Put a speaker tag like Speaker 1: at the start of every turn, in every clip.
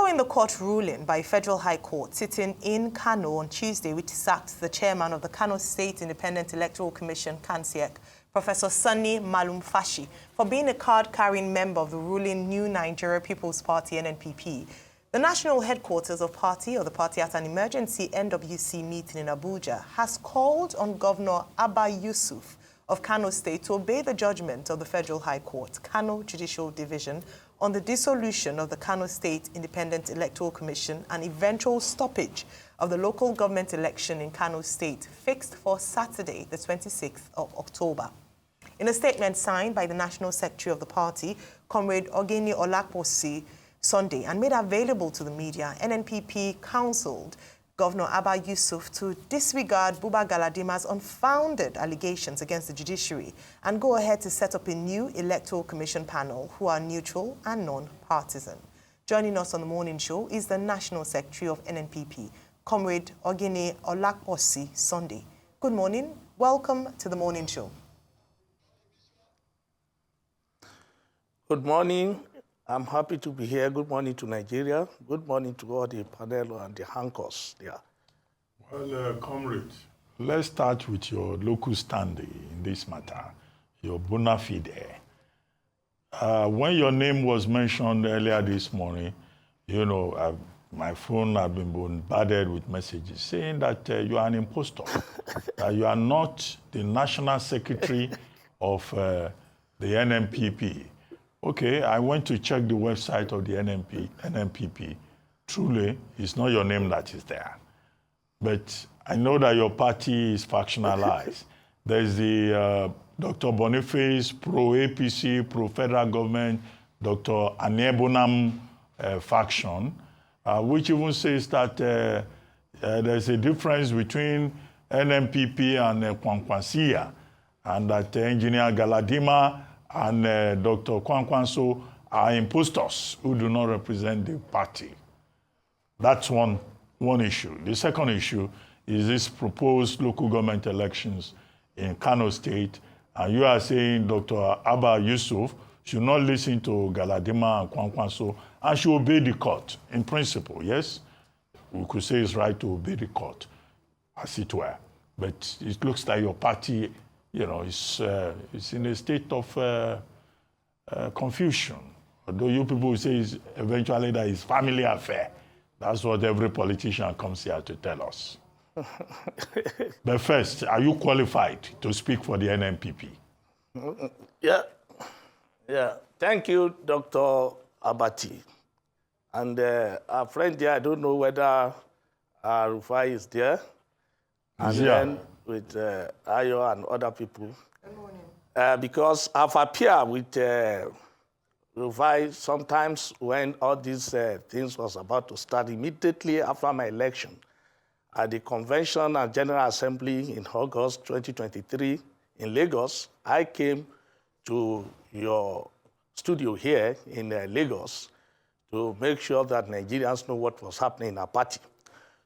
Speaker 1: Following the court ruling by Federal High Court sitting in Kano on Tuesday, which sacked the chairman of the Kano State Independent Electoral Commission, KANSEC, Professor Sani Malumfashi, for being a card-carrying member of the ruling New Nigeria People's Party, NNPP, the national headquarters of the party at an emergency NWC meeting in Abuja, has called on Governor Abba Yusuf of Kano State to obey the judgment of the Federal High Court, Kano Judicial Division, on the dissolution of the Kano State Independent Electoral Commission and eventual stoppage of the local government election in Kano State, fixed for Saturday, the 26th of October. In a statement signed by the National Secretary of the party, Comrade Oginni Olaposi, Sunday, and made available to the media, NNPP counseled Governor Abba Yusuf to disregard Buba Galadima's unfounded allegations against the judiciary and go ahead to set up a new electoral commission panel who are neutral and non-partisan. Joining us on the morning show is the National Secretary of NNPP, Comrade Oginni Olaposi Sunday. Good morning. Welcome to the morning show.
Speaker 2: Good morning. I'm happy to be here. Good morning to Nigeria. Good morning to all the panel and the anchors there.
Speaker 3: Well, comrade, let's start with your local standing in this matter, your bona fide. When your name was mentioned earlier this morning, you know, my phone had been bombarded with messages saying that you are an impostor, that you are not the national secretary of the NNPP. Okay, I went to check the website of the NNPP. Truly, it's not your name that is there. But I know that your party is factionalized. There's the Dr. Boniface, pro-APC, pro-federal government, Dr. Aniebonam faction, which even says that there's a difference between NNPP and Kwankwaso, and that Engineer Galadima and Dr. Kwankwaso are impostors who do not represent the party. That's one issue. The second issue is this proposed local government elections in Kano State, and you are saying Dr. Abba Yusuf should not listen to Galadima and Kwankwaso and should obey the court in principle. Yes, we could say it's right to obey the court, as it were. But it looks like your party, you know, it's in a state of confusion. Although you people say eventually that it's family affair. That's what every politician comes here to tell us. But first, are you qualified to speak for the NNPP?
Speaker 2: Yeah. Thank you, Dr. Abati. And our friend there, I don't know whether Rufai is there. And then with Ayo and other people.
Speaker 1: Good morning.
Speaker 2: Because I've appeared with Rufai sometimes when all these things was about to start, immediately after my election at the Convention and General Assembly in August 2023 in Lagos. I came to your studio here in Lagos to make sure that Nigerians know what was happening in our party.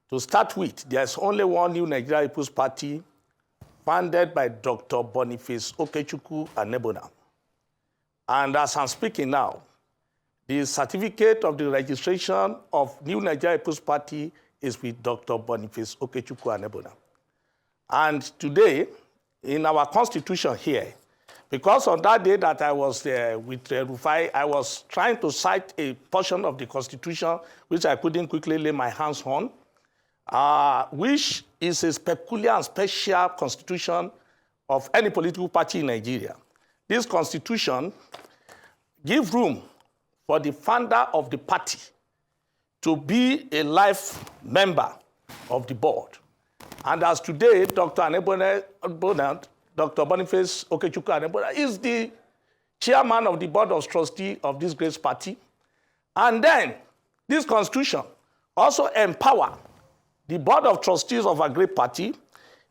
Speaker 2: To start with, there's only one New Nigeria People's Party founded by Dr. Boniface Aniebonam. And as I'm speaking now, the certificate of the registration of New Nigeria People's Party is with Dr. Boniface Aniebonam. And today, in our constitution here, because on that day that I was with Rufai, I was trying to cite a portion of the constitution which I couldn't quickly lay my hands on, which is a peculiar and special constitution of any political party in Nigeria. This constitution gives room for the founder of the party to be a life member of the board. And as today, Dr. Aniebonam, Dr. Boniface Aniebonam is the chairman of the board of trustees of this great party. And then this constitution also empowers the board of trustees of a great party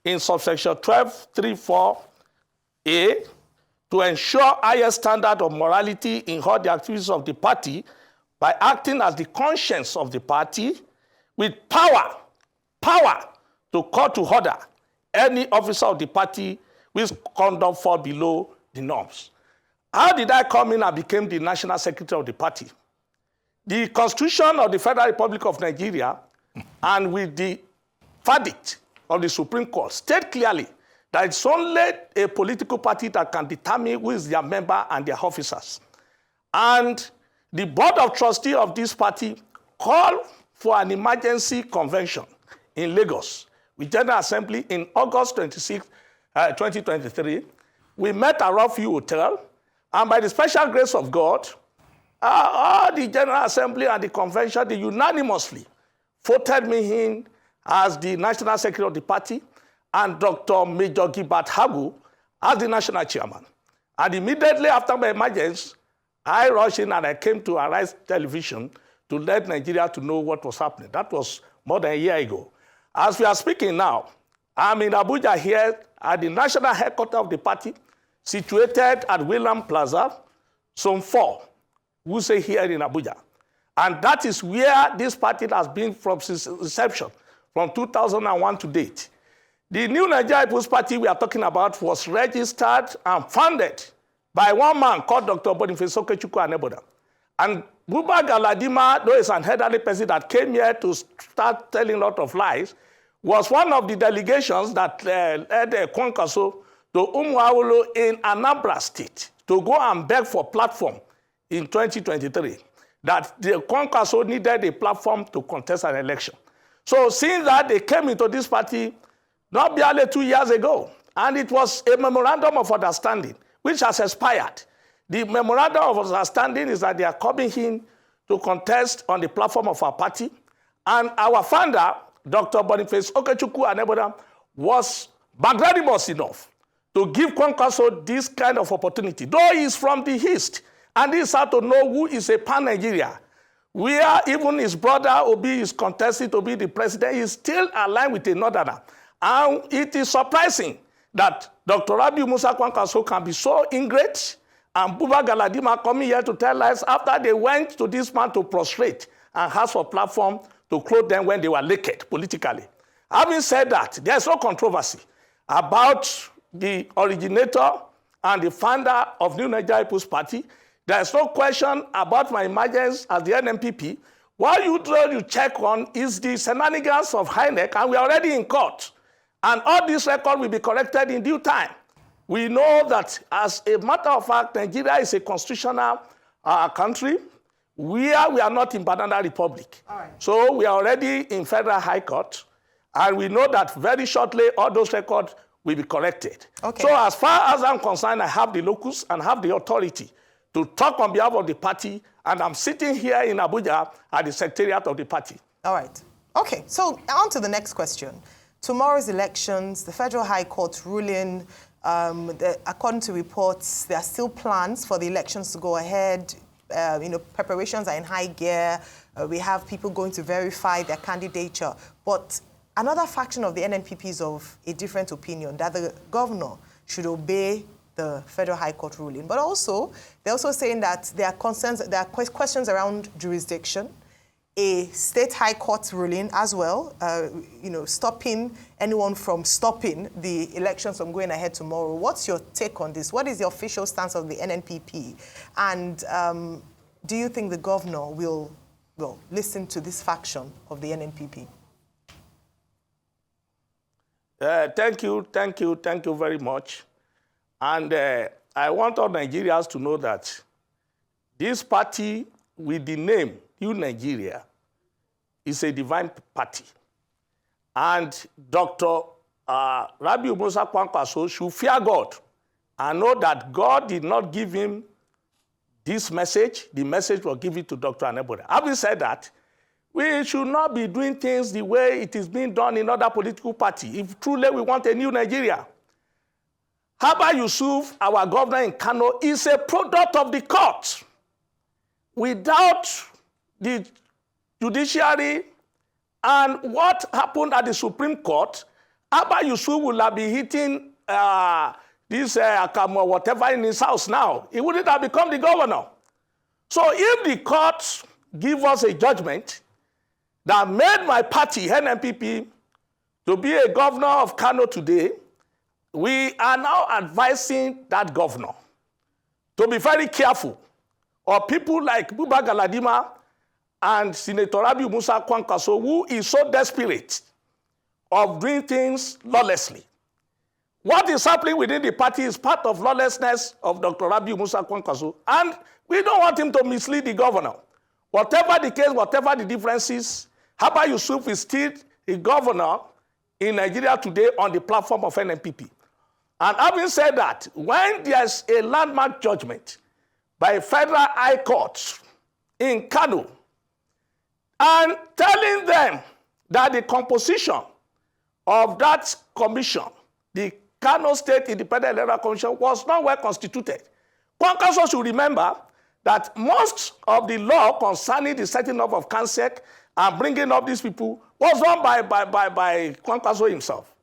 Speaker 2: in subsection 1234A to ensure higher standard of morality in all the activities of the party by acting as the conscience of the party with power to call to order any officer of the party which conduct fall below the norms. How did I come in and became the national secretary of the party? the Constitution of the Federal Republic of Nigeria and with the verdict of the Supreme Court state clearly that it's only a political party that can determine who is their member and their officers. And the Board of Trustees of this party called for an emergency convention in Lagos with General Assembly in August 26, 2023. We met at Rabiu Hotel, and by the special grace of God, all the General Assembly and the convention, they unanimously voted me in as the National Secretary of the party and Dr. Major Gilbert Hagu as the National Chairman. And immediately after my emergence, I rushed in and I came to Arise Television to let Nigeria to know what was happening. That was more than a year ago. As we are speaking now, I'm in Abuja here at the national headquarters of the party, situated at William Plaza, Zone 4, Wuse here in Abuja. And that is where this party has been from its inception, from 2001 to date. The new Nigeria People's Party we are talking about was registered and founded by one man called Dr. Boniface Aniebonam. And Buba Galadima, though is an elderly person that came here to start telling a lot of lies, was one of the delegations that led Kwankwaso to Umuawulu in Anambra State to go and beg for platform in 2023, that the Kwankwaso needed a platform to contest an election. So since that, they came into this party not barely 2 years ago, and it was a memorandum of understanding, which has expired. The memorandum of understanding is that they are coming in to contest on the platform of our party, and our founder, Dr. Boniface Aniebonam, was magnanimous enough to give Kwankwaso this kind of opportunity, though he's from the East, and he's had to know who is a pan-Nigeria. Where even his brother Obi is contesting to be the president, he's still aligned with a northerner. And it is surprising that Dr. Rabiu Kwankwaso can be so ingrate, and Buba Galadima coming here to tell us after they went to this man to prostrate and ask for platform to clothe them when they were naked politically. Having said that, there's no controversy about the originator and the founder of New Nigeria People's Party. There's no question about my emergence as the NNPP. What you check on is the shenanigans of INEC, and we're already in court. And all this record will be corrected in due time. We know that, as a matter of fact, Nigeria is a constitutional country where we are not in Banana Republic. All right. So we are already in Federal High Court, and we know that very shortly all those records will be corrected. Okay. So as far as I'm concerned, I have the locus and have the authority to talk on behalf of the party, and I'm sitting here in Abuja at the secretariat of the party. All right.
Speaker 1: Okay, so on to the next question. Tomorrow's elections, the Federal High Court ruling, according to reports, there are still plans for the elections to go ahead. Preparations are in high gear. We have people going to verify their candidature. But another faction of the NNPP is of a different opinion, that the governor should obey the Federal High Court ruling. But also, they're also saying that there are questions around jurisdiction, a state high court ruling as well, stopping anyone from stopping the elections from going ahead tomorrow. What's your take on this? What is the official stance of the NNPP? And do you think the governor will listen to this faction of the NNPP?
Speaker 2: Thank you very much. And I want all Nigerians to know that this party with the name New Nigeria is a divine party. And Dr. Rabiu Kwankwaso should fear God and know that God did not give him this message. The message was given to Dr. Anambra. Having said that, we should not be doing things the way it is being done in other political parties if truly we want a new Nigeria. Haba Yusuf, our governor in Kano, is a product of the court. Without the judiciary and what happened at the Supreme Court, Haba Yusuf will have been hitting whatever in his house now. He wouldn't have become the governor. So if the court give us a judgment that made my party, NNPP, to be a governor of Kano today, we are now advising that governor to be very careful of people like Buba Galadima and Senator Rabiu Kwankwaso, who is so desperate of doing things lawlessly. What is happening within the party is part of lawlessness of Dr. Rabiu Kwankwaso, and we don't want him to mislead the governor. Whatever the case, whatever the differences, Haba Yusuf is still a governor in Nigeria today on the platform of NNPP. And having said that, when there's a landmark judgment by Federal High Court in Kano and telling them that the composition of that commission, the Kano State Independent Electoral Commission, was not well constituted, Kwankwaso should remember that most of the law concerning the setting up of CANSEC and bringing up these people was done by Kwankwaso himself.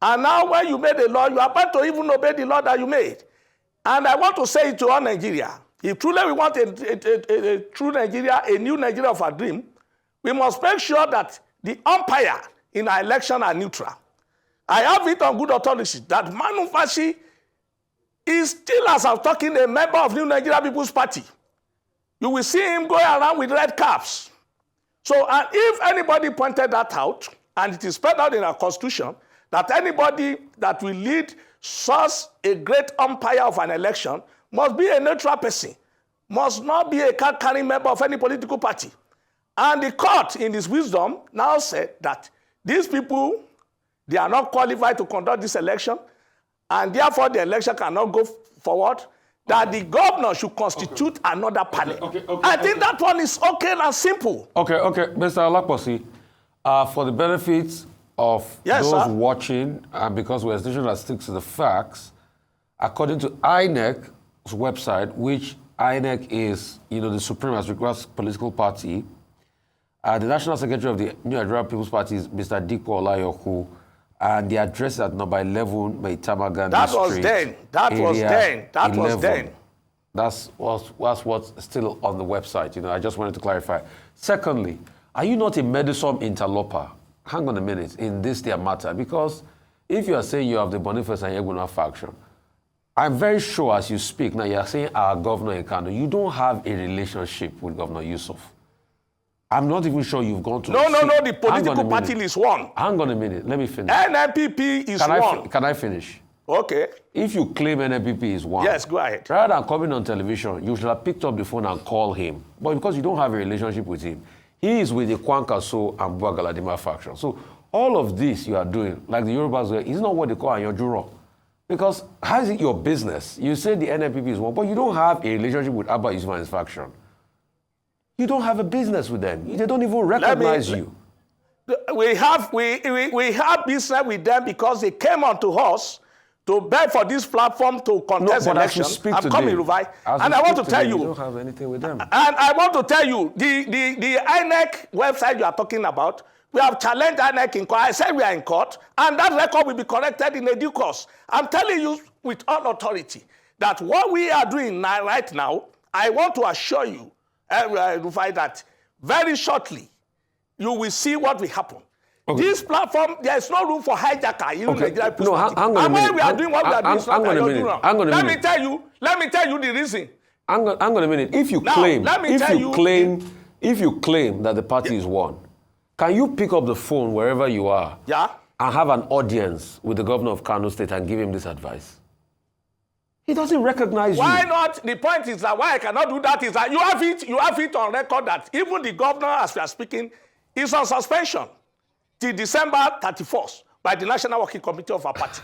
Speaker 2: And now when you made a law, you are about to even obey the law that you made. And I want to say it to all Nigeria. If truly we want a true Nigeria, a new Nigeria of our dream, we must make sure that the umpire in our election are neutral. I have it on good authority that Manu Fashi is still, as I'm talking, a member of New Nigeria People's Party. You will see him going around with red caps. So, and if anybody pointed that out, and it is spelled out in our constitution, that anybody that will lead such a great umpire of an election must be a neutral person, must not be a card-carrying member of any political party. And the court, in its wisdom, now said that these people, they are not qualified to conduct this election, and therefore the election cannot go forward, that the governor should constitute another panel. I think that one is okay and simple.
Speaker 4: Okay, Mr. Olaposi, for the benefits of those watching, and because we're a station that sticks to the facts, according to INEC's website, which INEC is, the supreme as regards political party, the National Secretary of the New Nigeria People's Party is Mr. Dikko Olayoku, and the address is at number 11 Maitama Gandhi Street.
Speaker 2: That was then.
Speaker 4: That's what's still on the website. I just wanted to clarify. Secondly, are you not a meddlesome interloper? Hang on a minute, in this their matter, because if you are saying you have the Boniface Aniebonam faction, I'm very sure as you speak, now you are saying our governor in Kano, you don't have a relationship with Governor Yusuf. I'm not even sure you've gone to...
Speaker 2: No, the political party is one.
Speaker 4: Hang on a minute, let me finish.
Speaker 2: NNPP is one.
Speaker 4: Can I finish?
Speaker 2: Okay.
Speaker 4: If you claim NNPP is one...
Speaker 2: Yes, go ahead.
Speaker 4: Rather than coming on television, you should have picked up the phone and called him. But because you don't have a relationship with him, he is with the Kwankwaso and Buba Galadima faction. So all of this you are doing, like the Yorubas were, is not what they call Anyojuro. Because how is it your business? You say the NNPP is one, but you don't have a relationship with Abba Yusuf and his faction. You don't have a business with them. They don't even recognize you.
Speaker 2: We have business with them because they came onto us to beg for this platform to contest elections. I'm coming, Rufai. And I want to tell you,
Speaker 4: you don't have anything with them.
Speaker 2: And I want to tell you, the INEC website you are talking about, we have challenged INEC in court. I said we are in court, and that record will be corrected in a due course. I'm telling you with all authority that what we are doing right now, I want to assure you, Rufai, that very shortly you will see what will happen. Okay. This platform, there is no room for hijacker.
Speaker 4: Hang on a minute.
Speaker 2: And when we are doing what we are doing,
Speaker 4: hang on a minute.
Speaker 2: Let me tell you the reason.
Speaker 4: Hang on a minute. If you claim that the party is one, can you pick up the phone wherever you are and have an audience with the governor of Kano State and give him this advice? He doesn't recognize you.
Speaker 2: Why not? The point is that why I cannot do that is that you have it on record that even the governor, as we are speaking, is on suspension till December 31st by the National Working Committee of our party.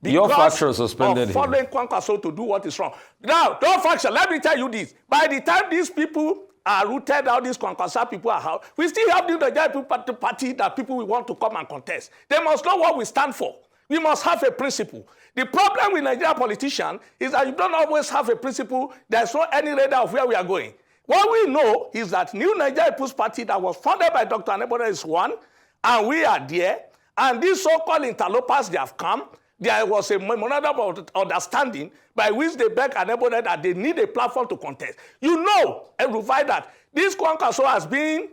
Speaker 4: Your faction suspended him.
Speaker 2: Following Kwankwaso to do what is wrong. Now, don't faction, let me tell you this. By the time these people are rooted out, these Kwankwaso people are out, we still have the Nigeria Party that people will want to come and contest. They must know what we stand for. We must have a principle. The problem with Nigerian politicians is that you don't always have a principle. There's no any radar of where we are going. What we know is that New Nigeria People's Party that was founded by Dr. Anambra is one, and we are there. And these so-called interlopers, they have come. There was a memorandum of understanding by which they begged Anambra that they need a platform to contest. You know, Rufai, that this Kwankwaso has been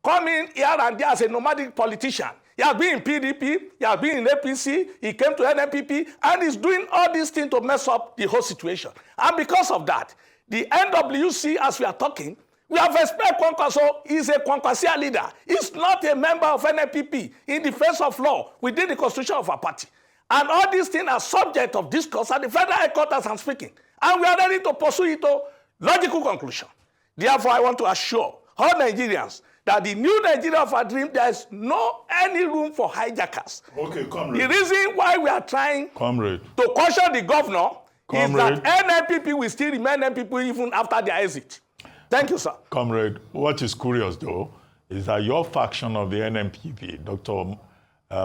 Speaker 2: coming here and there as a nomadic politician. He has been in PDP, he has been in APC, he came to NNPP, and he's doing all these things to mess up the whole situation. And because of that, the NWC, as we are talking, We have explained Kwankwaso is a Kwankwasia leader. He's not a member of NNPP in the face of law within the constitution of our party. And all these things are subject of discourse at the Federal High Court as I'm speaking. And we are ready to pursue it to logical conclusion. Therefore, I want to assure all Nigerians that the new Nigeria of our dream, there is no any room for hijackers.
Speaker 3: Okay, comrade.
Speaker 2: The reason why we are trying to caution the governor is that NNPP will still remain NNPP even after their exit. Thank you, sir. Comrade,
Speaker 3: what is curious, though, is that your faction of the NNPP, Dr.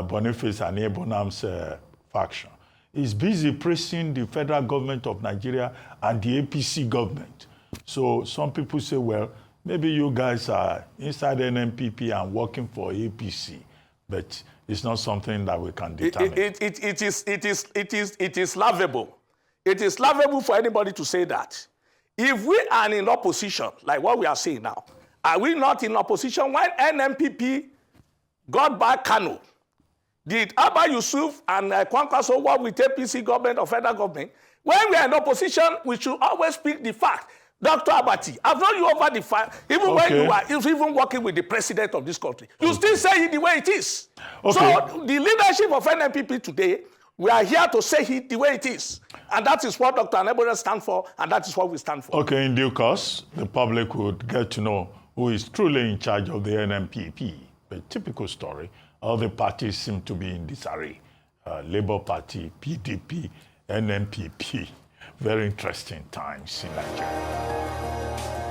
Speaker 3: Boniface Aniebonam's faction, is busy praising the federal government of Nigeria and the APC government. So some people say, well, maybe you guys are inside NNPP and working for APC, but it's not something that we can determine.
Speaker 2: It is laughable. It is laughable for anybody to say that. If we are in opposition, like what we are saying now, are we not in opposition when NNPP got back Kano? Did Abba Yusuf and Kwankwaso work with APC government or federal government? When we are in opposition, we should always speak the fact. Dr. Abati, I've known you over the fire, even when you are even working with the president of this country. You still say it the way it is. So the leadership of NNPP today, we are here to say it the way it is. And that is what Dr. Anambra stands for, and that is what we stand for.
Speaker 3: Okay, in due course, the public would get to know who is truly in charge of the NNPP. A typical story. All the parties seem to be in disarray. Labour Party, PDP, NNPP. Very interesting times in Nigeria.